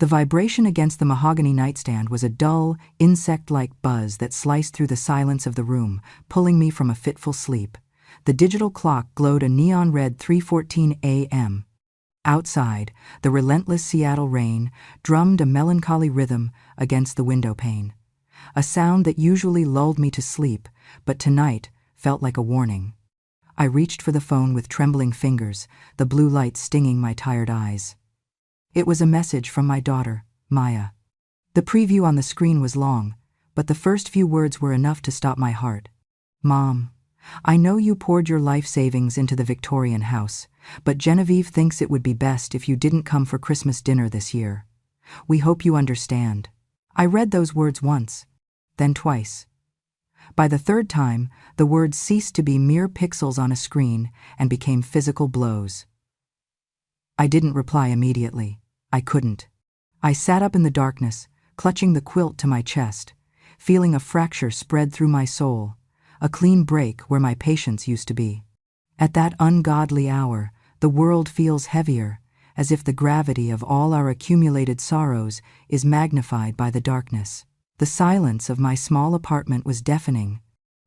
The vibration against the mahogany nightstand was a dull, insect-like buzz that sliced through the silence of the room, pulling me from a fitful sleep. The digital clock glowed a neon-red 3:14 a.m. Outside, the relentless Seattle rain drummed a melancholy rhythm against the window pane. A sound that usually lulled me to sleep, but tonight felt like a warning. I reached for the phone with trembling fingers, the blue light stinging my tired eyes. It was a message from my daughter, Maya. The preview on the screen was long, but the first few words were enough to stop my heart. Mom, I know you poured your life savings into the Victorian house, but Genevieve thinks it would be best if you didn't come for Christmas dinner this year. We hope you understand. I read those words once, then twice. By the third time, the words ceased to be mere pixels on a screen and became physical blows. I didn't reply immediately. I couldn't. I sat up in the darkness, clutching the quilt to my chest, feeling a fracture spread through my soul, a clean break where my patience used to be. At that ungodly hour, the world feels heavier, as if the gravity of all our accumulated sorrows is magnified by the darkness. The silence of my small apartment was deafening.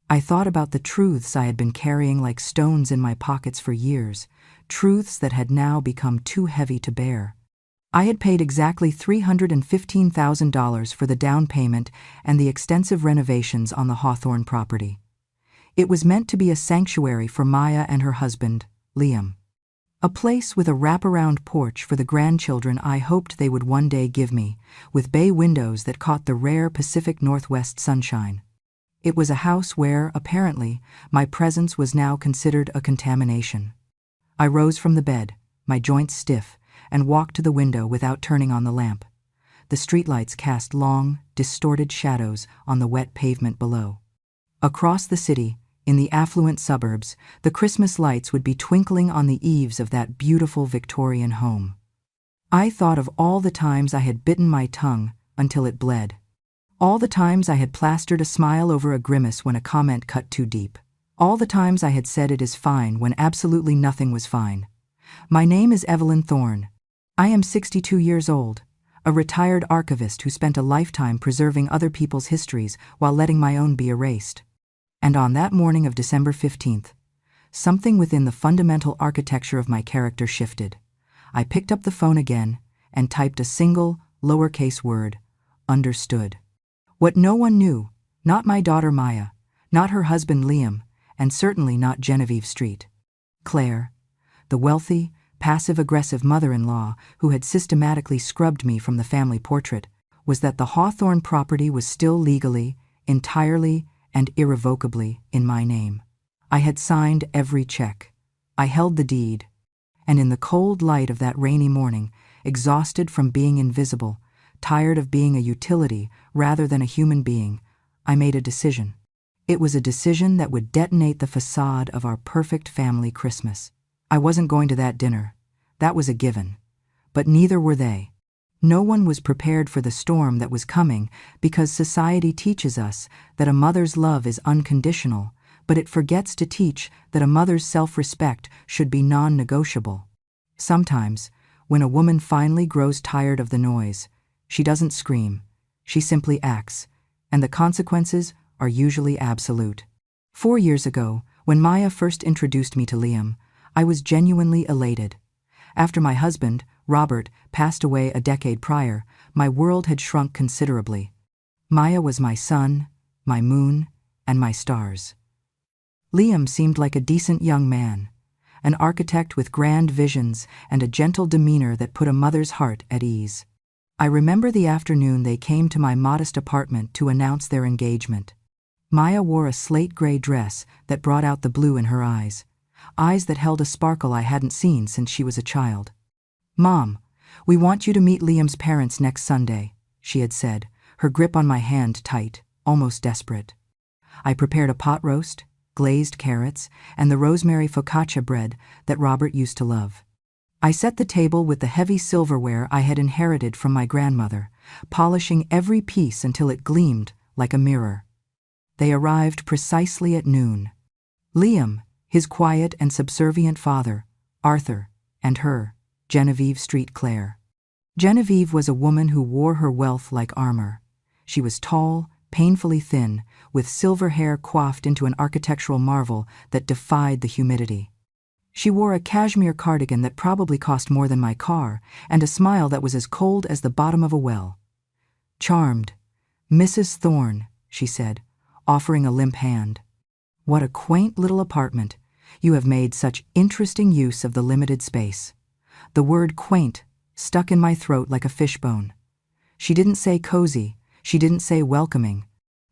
I thought about the truths I had been carrying like stones in my pockets for years, truths that had now become too heavy to bear. I had paid exactly $315,000 for the down payment and the extensive renovations on the Hawthorne property. It was meant to be a sanctuary for Maya and her husband, Liam. A place with a wraparound porch for the grandchildren I hoped they would one day give me, with bay windows that caught the rare Pacific Northwest sunshine. It was a house where, apparently, my presence was now considered a contamination. I rose from the bed, my joints stiff, and walked to the window without turning on the lamp. The streetlights cast long, distorted shadows on the wet pavement below. Across the city, in the affluent suburbs, the Christmas lights would be twinkling on the eaves of that beautiful Victorian home. I thought of all the times I had bitten my tongue until it bled. All the times I had plastered a smile over a grimace when a comment cut too deep. All the times I had said it is fine when absolutely nothing was fine. My name is Evelyn Thorne. I am 62 years old, a retired archivist who spent a lifetime preserving other people's histories while letting my own be erased. And on that morning of December 15th, something within the fundamental architecture of my character shifted. I picked up the phone again and typed a single, lowercase word, understood. What no one knew, not my daughter Maya, not her husband Liam, and certainly not Genevieve Street. Claire, the wealthy, passive-aggressive mother-in-law who had systematically scrubbed me from the family portrait, was that the Hawthorne property was still legally, entirely, and irrevocably in my name. I had signed every check. I held the deed. And in the cold light of that rainy morning, exhausted from being invisible, tired of being a utility rather than a human being, I made a decision. It was a decision that would detonate the facade of our perfect family Christmas. I wasn't going to that dinner. That was a given. But neither were they. No one was prepared for the storm that was coming because society teaches us that a mother's love is unconditional, but it forgets to teach that a mother's self-respect should be non-negotiable. Sometimes, when a woman finally grows tired of the noise, she doesn't scream, she simply acts, and the consequences are usually absolute. 4 years ago, when Maya first introduced me to Liam, I was genuinely elated. After my husband, Robert, passed away a decade prior, my world had shrunk considerably. Maya was my sun, my moon, and my stars. Liam seemed like a decent young man, an architect with grand visions and a gentle demeanor that put a mother's heart at ease. I remember the afternoon they came to my modest apartment to announce their engagement. Maya wore a slate-gray dress that brought out the blue in her eyes that held a sparkle I hadn't seen since she was a child. "Mom, we want you to meet Liam's parents next Sunday," she had said, her grip on my hand tight, almost desperate. I prepared a pot roast, glazed carrots, and the rosemary focaccia bread that Robert used to love. I set the table with the heavy silverware I had inherited from my grandmother, polishing every piece until it gleamed like a mirror. They arrived precisely at noon. Liam, his quiet and subservient father, Arthur, and her, Genevieve Street Claire. Genevieve was a woman who wore her wealth like armor. She was tall, painfully thin, with silver hair coiffed into an architectural marvel that defied the humidity. She wore a cashmere cardigan that probably cost more than my car, and a smile that was as cold as the bottom of a well. "Charmed. Mrs. Thorne," she said, offering a limp hand. "What a quaint little apartment. You have made such interesting use of the limited space." The word quaint stuck in my throat like a fishbone. She didn't say cozy, she didn't say welcoming.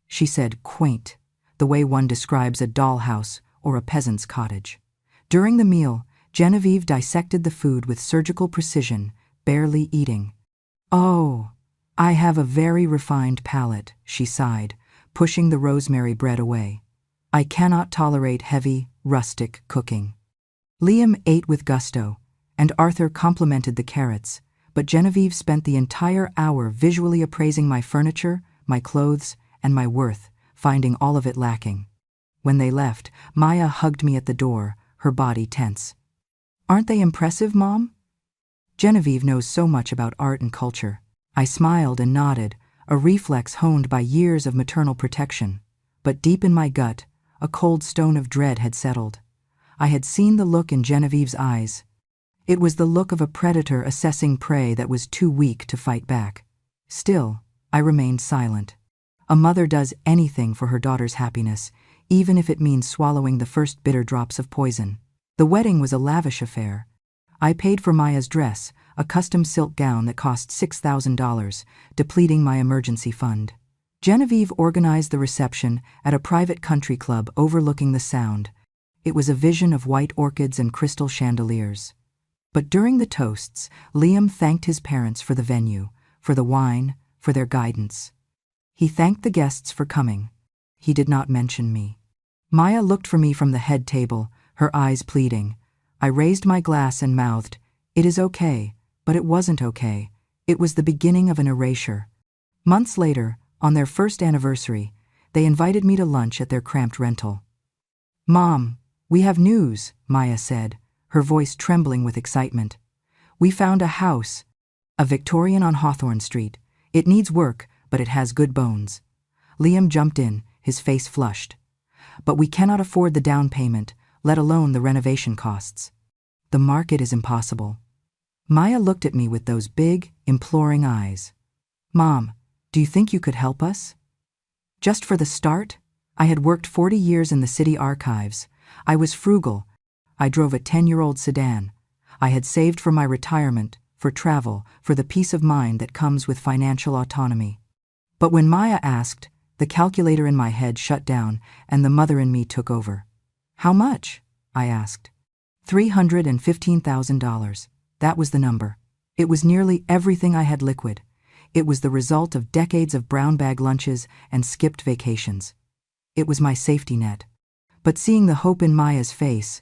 She said quaint, the way one describes a dollhouse or a peasant's cottage. During the meal, Genevieve dissected the food with surgical precision, barely eating. "Oh, I have a very refined palate," she sighed, pushing the rosemary bread away. "I cannot tolerate heavy, rustic cooking." Liam ate with gusto, and Arthur complimented the carrots, but Genevieve spent the entire hour visually appraising my furniture, my clothes, and my worth, finding all of it lacking. When they left, Maya hugged me at the door, her body tense. "Aren't they impressive, Mom?" Genevieve knows so much about art and culture. I smiled and nodded, a reflex honed by years of maternal protection. But deep in my gut, a cold stone of dread had settled. I had seen the look in Genevieve's eyes. It was the look of a predator assessing prey that was too weak to fight back. Still, I remained silent. A mother does anything for her daughter's happiness, even if it means swallowing the first bitter drops of poison. The wedding was a lavish affair. I paid for Maya's dress, a custom silk gown that cost $6,000, depleting my emergency fund. Genevieve organized the reception at a private country club overlooking the Sound. It was a vision of white orchids and crystal chandeliers. But during the toasts, Liam thanked his parents for the venue, for the wine, for their guidance. He thanked the guests for coming. He did not mention me. Maya looked for me from the head table, her eyes pleading. I raised my glass and mouthed, "It is okay," but it wasn't okay. It was the beginning of an erasure. Months later, on their first anniversary, they invited me to lunch at their cramped rental. "Mom, we have news," Maya said, her voice trembling with excitement. "We found a house, a Victorian on Hawthorne Street. It needs work, but it has good bones." Liam jumped in, his face flushed. "But we cannot afford the down payment, let alone the renovation costs. The market is impossible." Maya looked at me with those big, imploring eyes. "Mom, do you think you could help us?" Just for the start, I had worked 40 years in the city archives. I was frugal. I drove a 10-year-old sedan. I had saved for my retirement, for travel, for the peace of mind that comes with financial autonomy. But when Maya asked, the calculator in my head shut down and the mother in me took over. "How much?" I asked. $315,000. That was the number. It was nearly everything I had liquid. It was the result of decades of brown bag lunches and skipped vacations. It was my safety net. But seeing the hope in Maya's face,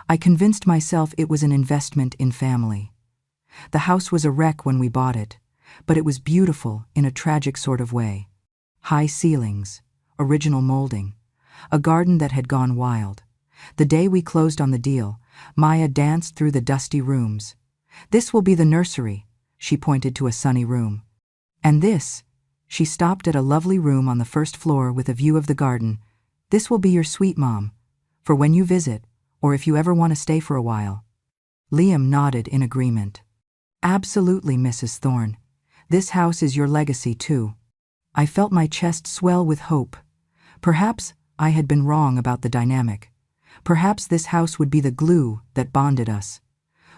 I convinced myself it was an investment in family. The house was a wreck when we bought it, but it was beautiful in a tragic sort of way. High ceilings, original molding, a garden that had gone wild. The day we closed on the deal, Maya danced through the dusty rooms. "This will be the nursery," she pointed to a sunny room. "And this," she stopped at a lovely room on the first floor with a view of the garden. "This will be your suite, Mom, for when you visit, or if you ever want to stay for a while." Liam nodded in agreement. "Absolutely, Mrs. Thorne. This house is your legacy, too." I felt my chest swell with hope. Perhaps I had been wrong about the dynamic. Perhaps this house would be the glue that bonded us.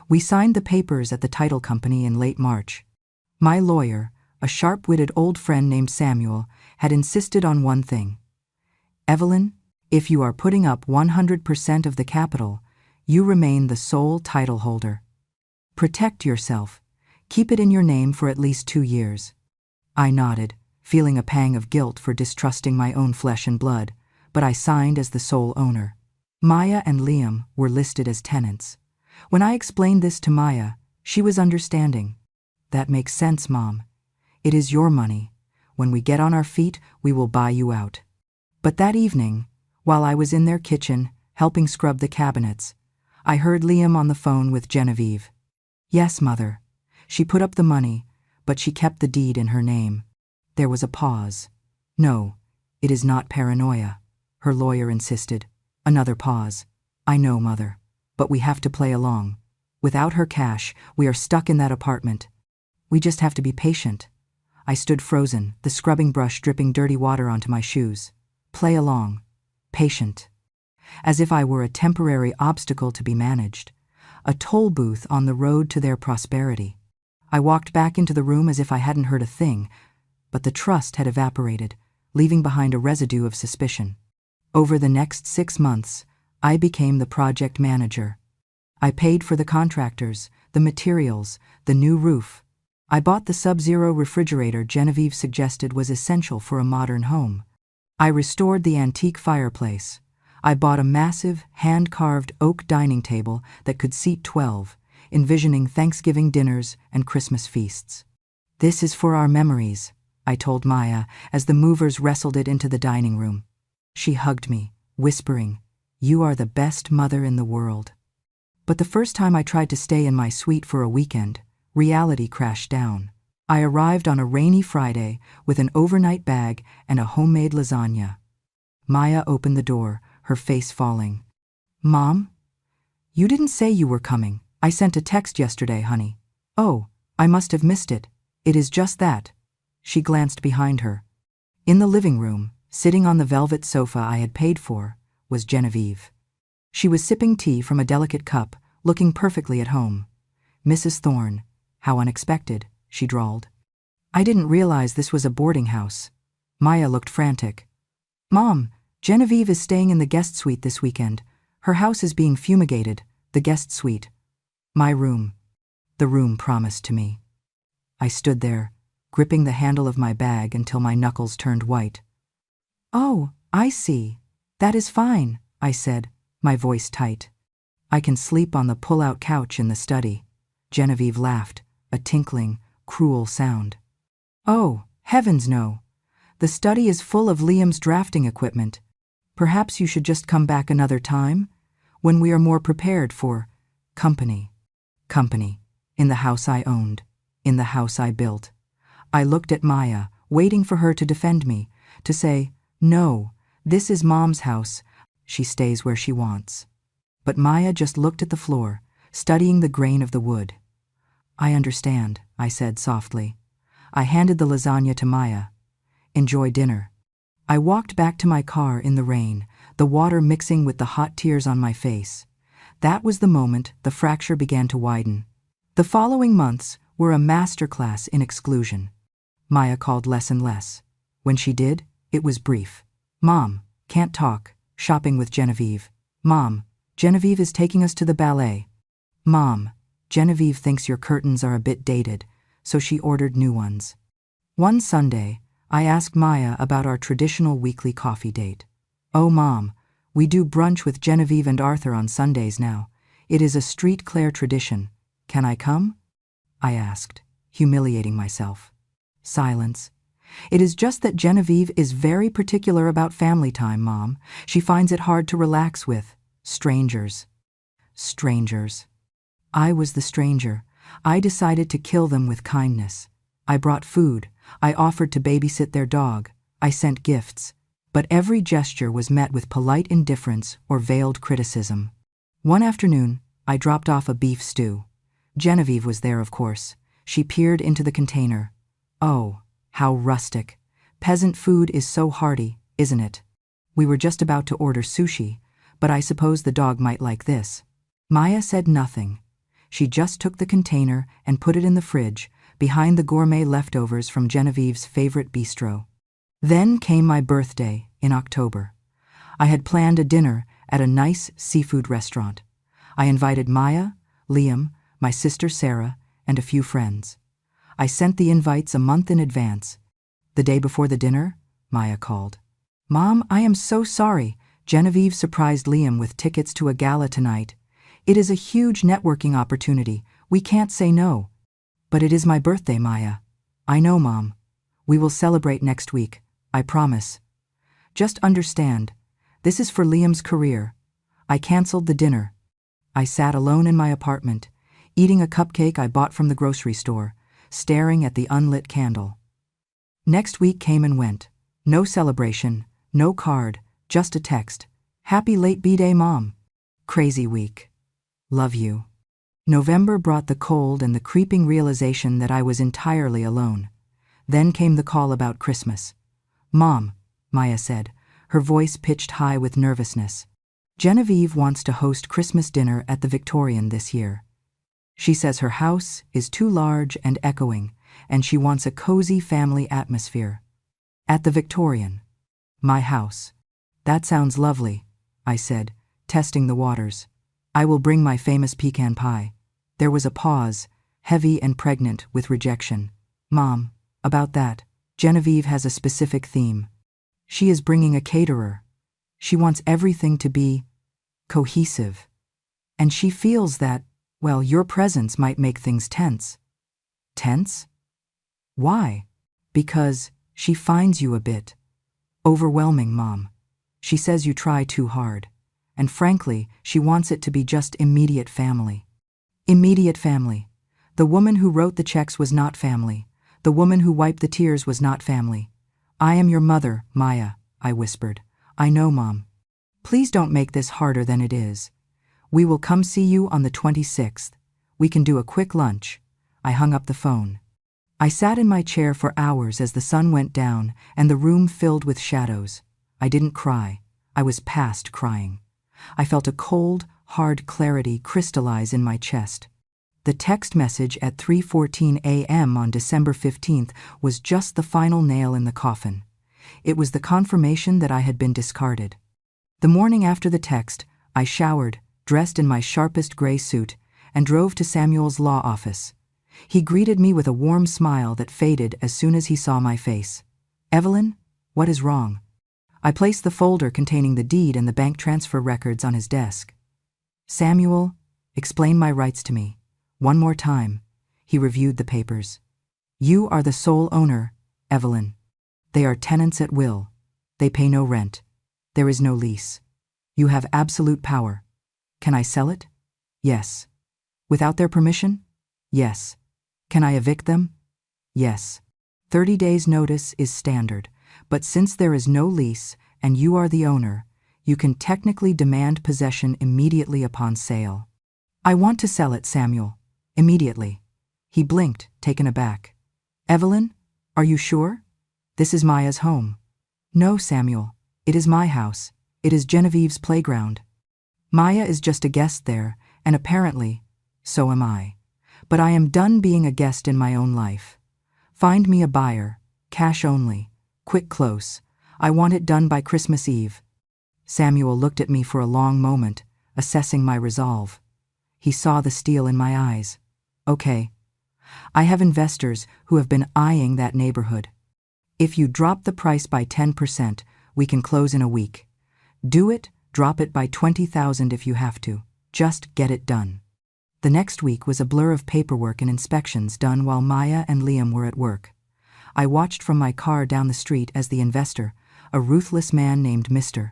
We signed the papers at the title company in late March. My lawyer, a sharp-witted old friend named Samuel, had insisted on one thing. "Evelyn, if you are putting up 100% of the capital, you remain the sole title holder. Protect yourself. Keep it in your name for at least 2 years." I nodded, feeling a pang of guilt for distrusting my own flesh and blood, but I signed as the sole owner. Maya and Liam were listed as tenants. When I explained this to Maya, she was understanding. "That makes sense, Mom. It is your money. When we get on our feet, we will buy you out." But that evening, while I was in their kitchen, helping scrub the cabinets, I heard Liam on the phone with Genevieve. "Yes, Mother." She put up the money, but she kept the deed in her name. There was a pause. No, it is not paranoia, her lawyer insisted. Another pause. I know, Mother, but we have to play along. Without her cash, we are stuck in that apartment. We just have to be patient. I stood frozen, the scrubbing brush dripping dirty water onto my shoes. Play along. Patient. As if I were a temporary obstacle to be managed. A toll booth on the road to their prosperity. I walked back into the room as if I hadn't heard a thing, but the trust had evaporated, leaving behind a residue of suspicion. Over the next 6 months, I became the project manager. I paid for the contractors, the materials, the new roof. I bought the Sub-Zero refrigerator Genevieve suggested was essential for a modern home. I restored the antique fireplace. I bought a massive, hand-carved oak dining table that could seat 12, envisioning Thanksgiving dinners and Christmas feasts. This is for our memories, I told Maya as the movers wrestled it into the dining room. She hugged me, whispering, "You are the best mother in the world." But the first time I tried to stay in my suite for a weekend, reality crashed down. I arrived on a rainy Friday with an overnight bag and a homemade lasagna. Maya opened the door, her face falling. "Mom? You didn't say you were coming. I sent a text yesterday, honey." "Oh, I must have missed it. It is just that." She glanced behind her. In the living room, sitting on the velvet sofa I had paid for, was Genevieve. She was sipping tea from a delicate cup, looking perfectly at home. "Mrs. Thorne, how unexpected," she drawled. "I didn't realize this was a boarding house." Maya looked frantic. "Mom, Genevieve is staying in the guest suite this weekend. Her house is being fumigated, the guest suite." "My room," the room promised to me. I stood there, gripping the handle of my bag until my knuckles turned white. "Oh, I see. That is fine," I said, my voice tight. "I can sleep on the pull-out couch in the study." Genevieve laughed, a tinkling, cruel sound. "Oh, heavens no. The study is full of Liam's drafting equipment. Perhaps you should just come back another time, when we are more prepared for company." Company. In the house I owned. In the house I built. I looked at Maya, waiting for her to defend me, to say, "No, this is Mom's house. She stays where she wants." But Maya just looked at the floor, studying the grain of the wood. "I understand," I said softly. I handed the lasagna to Maya. "Enjoy dinner." I walked back to my car in the rain, the water mixing with the hot tears on my face. That was the moment the fracture began to widen. The following months were a masterclass in exclusion. Maya called less and less. When she did, it was brief. "Mom, can't talk, shopping with Genevieve." "Mom, Genevieve is taking us to the ballet." "Mom, Genevieve thinks your curtains are a bit dated, so she ordered new ones." One Sunday, I asked Maya about our traditional weekly coffee date. "Oh, Mom, we do brunch with Genevieve and Arthur on Sundays now. It is a Street Claire tradition. Can I come?" I asked, humiliating myself. Silence. "It is just that Genevieve is very particular about family time, Mom. She finds it hard to relax with strangers." Strangers. I was the stranger. I decided to kill them with kindness. I brought food. I offered to babysit their dog. I sent gifts. But every gesture was met with polite indifference or veiled criticism. One afternoon, I dropped off a beef stew. Genevieve was there, of course. She peered into the container. Oh, how rustic. Peasant food is so hearty, isn't it? We were just about to order sushi, but I suppose the dog might like this. Maya said nothing. She just took the container and put it in the fridge, behind the gourmet leftovers from Genevieve's favorite bistro. Then came my birthday in October. I had planned a dinner at a nice seafood restaurant. I invited Maya, Liam, my sister Sarah, and a few friends. I sent the invites a month in advance. The day before the dinner, Maya called. "Mom, I am so sorry. Genevieve surprised Liam with tickets to a gala tonight. It is a huge networking opportunity. We can't say no." "But it is my birthday, Maya." "I know, Mom. We will celebrate next week. I promise. Just understand, this is for Liam's career." I canceled the dinner. I sat alone in my apartment, eating a cupcake I bought from the grocery store, staring at the unlit candle. Next week came and went. No celebration, no card, just a text. Happy late B-Day, Mom. Crazy week. Love you. November brought the cold and the creeping realization that I was entirely alone. Then came the call about Christmas. Mom, Maya said, her voice pitched high with nervousness. Genevieve wants to host Christmas dinner at the Victorian this year. She says her house is too large and echoing, and she wants a cozy family atmosphere. At the Victorian. My house. That sounds lovely, I said, testing the waters. I will bring my famous pecan pie. There was a pause, heavy and pregnant with rejection. Mom, about that, Genevieve has a specific theme. She is bringing a caterer. She wants everything to be cohesive. And she feels that, well, your presence might make things tense. Tense? Why? Because she finds you a bit overwhelming, Mom. She says you try too hard. And frankly, she wants it to be just immediate family. Immediate family. The woman who wrote the checks was not family. The woman who wiped the tears was not family. I am your mother, Maya, I whispered. I know, Mom. Please don't make this harder than it is. We will come see you on the 26th. We can do a quick lunch. I hung up the phone. I sat in my chair for hours as the sun went down and the room filled with shadows. I didn't cry. I was past crying. I felt a cold, hard clarity crystallize in my chest. The text message at 3:14 a.m. on December 15th was just the final nail in the coffin. It was the confirmation that I had been discarded. The morning after the text, I showered, dressed in my sharpest gray suit, and drove to Samuel's law office. He greeted me with a warm smile that faded as soon as he saw my face. Evelyn, what is wrong? I placed the folder containing the deed and the bank transfer records on his desk. Samuel, explain my rights to me. One more time. He reviewed the papers. You are the sole owner, Evelyn. They are tenants at will. They pay no rent. There is no lease. You have absolute power. Can I sell it? Yes. Without their permission? Yes. Can I evict them? Yes. 30 days' notice is standard, but since there is no lease and you are the owner, you can technically demand possession immediately upon sale. I want to sell it, Samuel. Immediately. He blinked, taken aback. Evelyn, are you sure? This is Maya's home. No, Samuel. It is my house. It is Genevieve's playground. Maya is just a guest there, and apparently, so am I. But I am done being a guest in my own life. Find me a buyer, cash only, quick close. I want it done by Christmas Eve. Samuel looked at me for a long moment, assessing my resolve. He saw the steel in my eyes. Okay. I have investors who have been eyeing that neighborhood. If you drop the price by 10%, we can close in a week. Do it, drop it by $20,000 if you have to. Just get it done. The next week was a blur of paperwork and inspections done while Maya and Liam were at work. I watched from my car down the street as the investor, a ruthless man named Mr.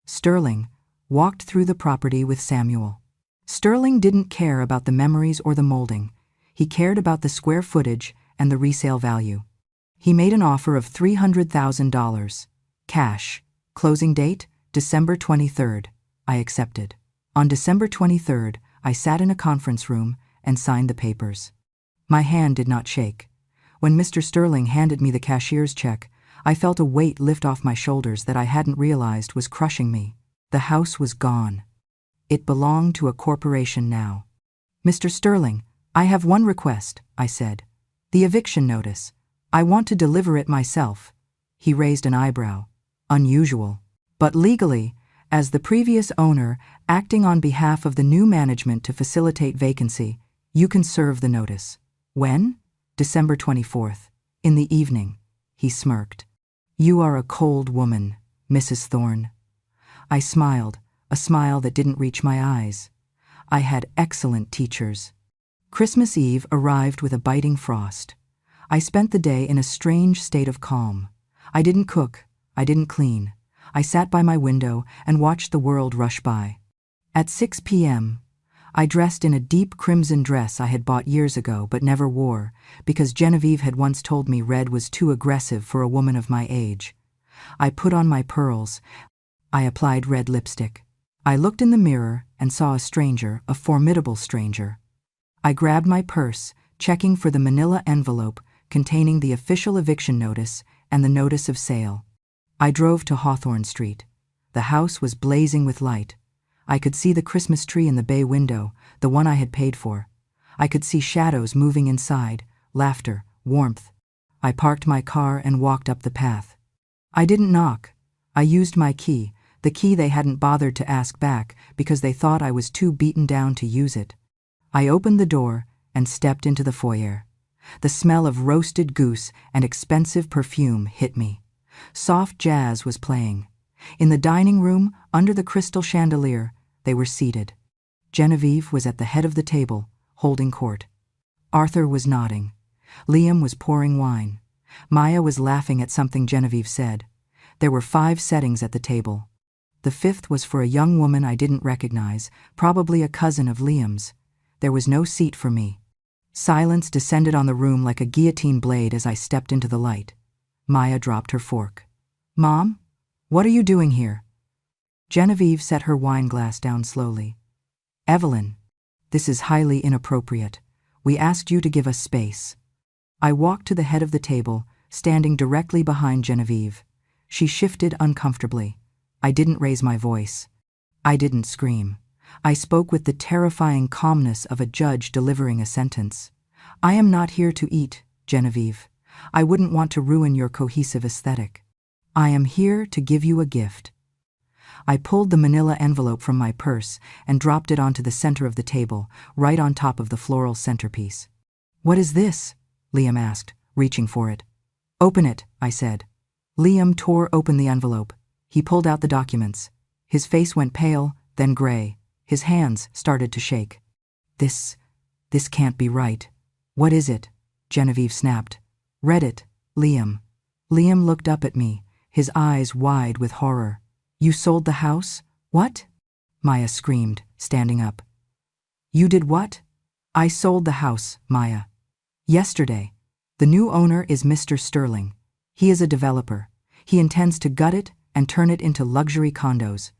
Sterling, walked through the property with Samuel. Sterling didn't care about the memories or the molding. He cared about the square footage and the resale value. He made an offer of $300,000. Cash. Closing date, December 23rd. I accepted. On December 23rd, I sat in a conference room and signed the papers. My hand did not shake. When Mr. Sterling handed me the cashier's check, I felt a weight lift off my shoulders that I hadn't realized was crushing me. The house was gone. It belonged to a corporation now. Mr. Sterling, I have one request, I said. The eviction notice. I want to deliver it myself. He raised an eyebrow. Unusual. But legally, as the previous owner, acting on behalf of the new management to facilitate vacancy, you can serve the notice. When? December 24th. In the evening. He smirked. You are a cold woman, Mrs. Thorne. I smiled, a smile that didn't reach my eyes. I had excellent teachers. Christmas Eve arrived with a biting frost. I spent the day in a strange state of calm. I didn't cook. I didn't clean. I sat by my window and watched the world rush by. At 6 p.m., I dressed in a deep crimson dress I had bought years ago but never wore, because Genevieve had once told me red was too aggressive for a woman of my age. I put on my pearls. I applied red lipstick. I looked in the mirror and saw a stranger, a formidable stranger. I grabbed my purse, checking for the manila envelope containing the official eviction notice and the notice of sale. I drove to Hawthorne Street. The house was blazing with light. I could see the Christmas tree in the bay window, the one I had paid for. I could see shadows moving inside, laughter, warmth. I parked my car and walked up the path. I didn't knock. I used my key, the key they hadn't bothered to ask back because they thought I was too beaten down to use it. I opened the door and stepped into the foyer. The smell of roasted goose and expensive perfume hit me. Soft jazz was playing. In the dining room, under the crystal chandelier, they were seated. Genevieve was at the head of the table, holding court. Arthur was nodding. Liam was pouring wine. Maya was laughing at something Genevieve said. There were 5 settings at the table. The 5th was for a young woman I didn't recognize, probably a cousin of Liam's. There was no seat for me. Silence descended on the room like a guillotine blade as I stepped into the light. Maya dropped her fork. "Mom? What are you doing here?" Genevieve set her wine glass down slowly. "Evelyn, this is highly inappropriate. We asked you to give us space." I walked to the head of the table, standing directly behind Genevieve. She shifted uncomfortably. I didn't raise my voice. I didn't scream. I spoke with the terrifying calmness of a judge delivering a sentence. "I am not here to eat, Genevieve. I wouldn't want to ruin your cohesive aesthetic. I am here to give you a gift." I pulled the manila envelope from my purse and dropped it onto the center of the table, right on top of the floral centerpiece. "What is this?" Liam asked, reaching for it. "Open it," I said. Liam tore open the envelope. He pulled out the documents. His face went pale, then gray. His hands started to shake. This can't be right." "What is it?" Genevieve snapped. "Read it, Liam." Liam looked up at me, his eyes wide with horror. "You sold the house? What?" Maya screamed, standing up. "You did what?" "I sold the house, Maya. Yesterday. The new owner is Mr. Sterling. He is a developer. He intends to gut it and turn it into luxury condos.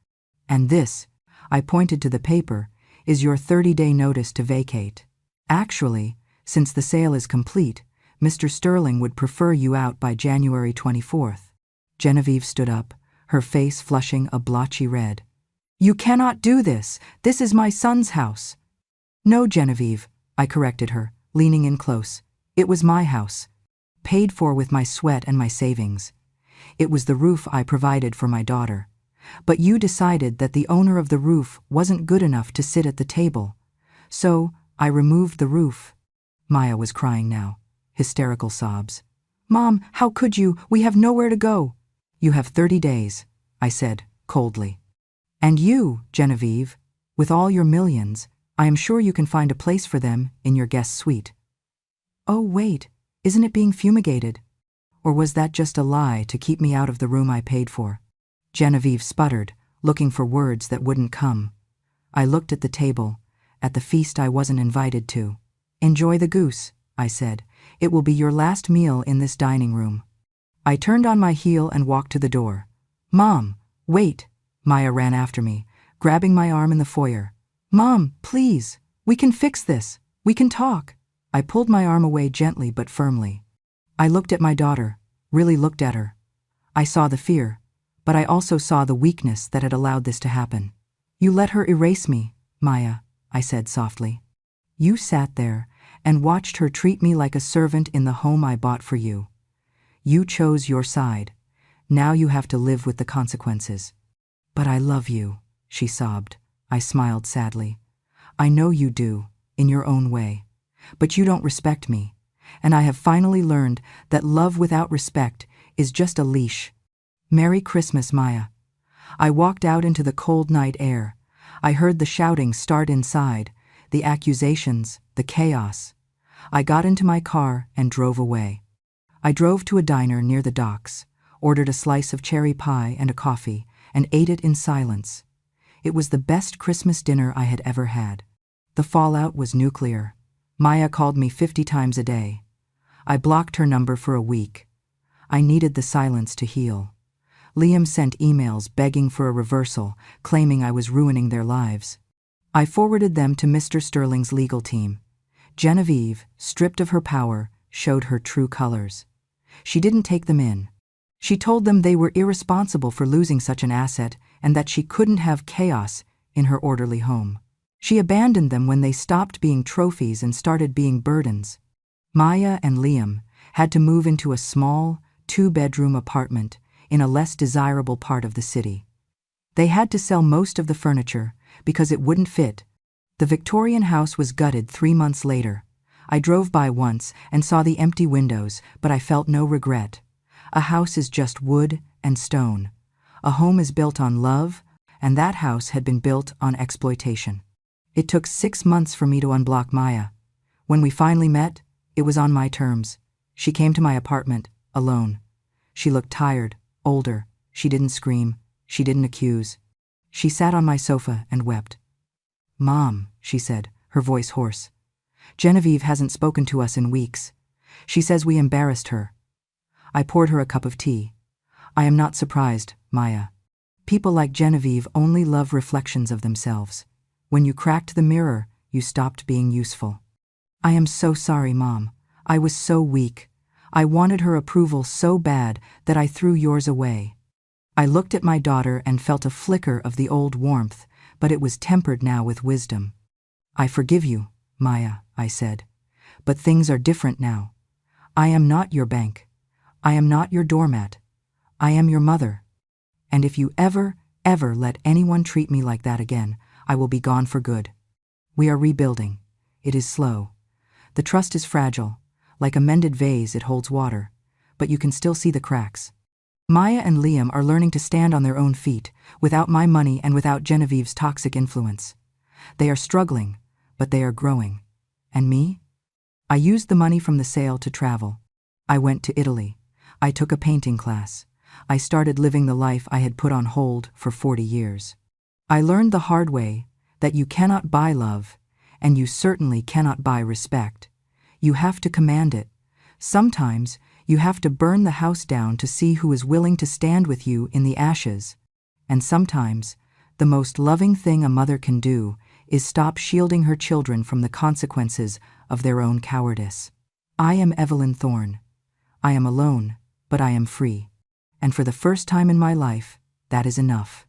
And this," I pointed to the paper, "is your 30-day notice to vacate. Actually, since the sale is complete, Mr. Sterling would prefer you out by January 24th. Genevieve stood up, her face flushing a blotchy red. "You cannot do this. This is my son's house." "No, Genevieve," I corrected her, leaning in close. "It was my house, paid for with my sweat and my savings. It was the roof I provided for my daughter. But you decided that the owner of the roof wasn't good enough to sit at the table. So I removed the roof." Maya was crying now, hysterical sobs. "Mom, how could you? We have nowhere to go." "You have 30 days, I said, coldly. "And you, Genevieve, with all your millions, I am sure you can find a place for them in your guest suite." "Oh, wait, isn't it being fumigated? Or was that just a lie to keep me out of the room I paid for?" Genevieve sputtered, looking for words that wouldn't come. I looked at the table, at the feast I wasn't invited to. "Enjoy the goose," I said. "It will be your last meal in this dining room." I turned on my heel and walked to the door. "Mom, wait!" Maya ran after me, grabbing my arm in the foyer. "Mom, please! We can fix this! We can talk!" I pulled my arm away gently but firmly. I looked at my daughter, really looked at her. I saw the fear, but I also saw the weakness that had allowed this to happen. "You let her erase me, Maya," I said softly. "You sat there and watched her treat me like a servant in the home I bought for you. You chose your side. Now you have to live with the consequences." "But I love you," she sobbed. I smiled sadly. "I know you do, in your own way. But you don't respect me, and I have finally learned that love without respect is just a leash. Merry Christmas, Maya." I walked out into the cold night air. I heard the shouting start inside, the accusations, the chaos. I got into my car and drove away. I drove to a diner near the docks, ordered a slice of cherry pie and a coffee, and ate it in silence. It was the best Christmas dinner I had ever had. The fallout was nuclear. Maya called me 50 times a day. I blocked her number for a week. I needed the silence to heal. Liam sent emails begging for a reversal, claiming I was ruining their lives. I forwarded them to Mr. Sterling's legal team. Genevieve, stripped of her power, showed her true colors. She didn't take them in. She told them they were irresponsible for losing such an asset and that she couldn't have chaos in her orderly home. She abandoned them when they stopped being trophies and started being burdens. Maya and Liam had to move into a small, 2-bedroom apartment in a less desirable part of the city. They had to sell most of the furniture because it wouldn't fit. The Victorian house was gutted 3 months later. I drove by once and saw the empty windows, but I felt no regret. A house is just wood and stone. A home is built on love, and that house had been built on exploitation. It took 6 months for me to unblock Maya. When we finally met, it was on my terms. She came to my apartment, alone. She looked tired, older. She didn't scream. She didn't accuse. She sat on my sofa and wept. "Mom," she said, her voice hoarse. "Genevieve hasn't spoken to us in weeks. She says we embarrassed her." I poured her a cup of tea. "I am not surprised, Maya. People like Genevieve only love reflections of themselves. When you cracked the mirror, you stopped being useful." "I am so sorry, Mom. I was so weak. I wanted her approval so bad that I threw yours away." I looked at my daughter and felt a flicker of the old warmth, but it was tempered now with wisdom. "I forgive you, Maya," I said. "But things are different now. I am not your bank. I am not your doormat. I am your mother. And if you ever let anyone treat me like that again, I will be gone for good. We are rebuilding. It is slow. The trust is fragile. Like a mended vase, it holds water, but you can still see the cracks." Maya and Liam are learning to stand on their own feet, without my money and without Genevieve's toxic influence. They are struggling, but they are growing. And me? I used the money from the sale to travel. I went to Italy. I took a painting class. I started living the life I had put on hold for 40 years. I learned the hard way that you cannot buy love, and you certainly cannot buy respect. You have to command it. Sometimes you have to burn the house down to see who is willing to stand with you in the ashes. And sometimes, the most loving thing a mother can do is stop shielding her children from the consequences of their own cowardice. I am Evelyn Thorne. I am alone, but I am free. And for the first time in my life, that is enough.